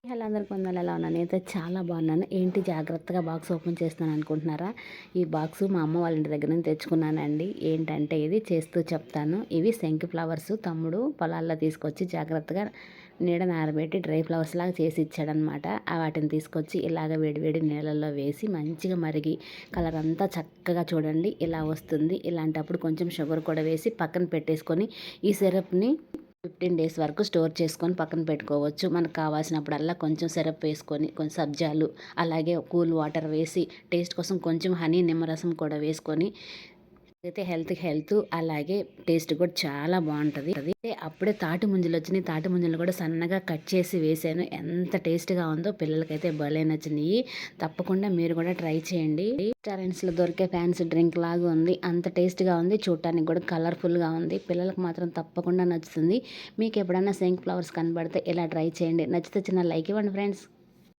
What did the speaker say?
Hello అందరికి వందలు ఎలా ఉన్నాను. నేనైతే చాలా బాగున్నాను. ఏంటి జాగ్రత్తగా బాక్స్ ఓపెన్ చేస్తాను అనుకుంటున్నారా? ఈ బాక్స్ మా అమ్మ వాళ్ళ ఇంటి దగ్గర నుంచి తెచ్చుకున్నానండి. ఏంటంటే ఇది చేస్తూ చెప్తాను. ఇవి శంకు ఫ్లవర్స్ తమ్ముడు పొలాల్లో తీసుకొచ్చి జాగ్రత్తగా నీడ నారబెట్టి డ్రై ఫ్లవర్స్ లాగా చేసి ఇచ్చాడనమాట. వాటిని తీసుకొచ్చి ఇలాగ వేడివేడి నీళ్ళల్లో వేసి మంచిగా మరిగి కలర్ అంతా చక్కగా చూడండి ఇలా వస్తుంది. ఇలాంటప్పుడు కొంచెం షుగర్ కూడా వేసి పక్కన పెట్టేసుకొని ఈ సిరప్ని 15 డేస్ వరకు స్టోర్ చేసుకొని పక్కన పెట్టుకోవచ్చు. మనకు కావాల్సినప్పుడల్లా కొంచెం సిరప్ వేసుకొని కొంచెం సబ్జాలు అలాగే కూల్ వాటర్ వేసి టేస్ట్ కోసం కొంచెం హనీ నిమ్మరసం కూడా వేసుకొని అయితే హెల్త్ అలాగే టేస్ట్ కూడా చాలా బాగుంటుంది. అప్పుడే తాటి ముంజలు వచ్చినాయి. తాటి ముంజలు కూడా సన్నగా కట్ చేసి వేసాను. ఎంత టేస్ట్గా ఉందో పిల్లలకైతే భలే నచ్చినాయి. తప్పకుండా మీరు కూడా ట్రై చేయండి. రెస్టారెంట్స్లో దొరికే ఫ్యాన్సీ డ్రింక్ లాగా ఉంది. అంత టేస్ట్గా ఉంది. చూడటానికి కూడా కలర్ఫుల్గా ఉంది. పిల్లలకు మాత్రం తప్పకుండా నచ్చుతుంది. మీకు ఎప్పుడన్నా శంకు ఫ్లవర్స్ కనబడితే ఇలా ట్రై చేయండి. నచ్చితే చిన్న లైక్ ఇవ్వండి ఫ్రెండ్స్.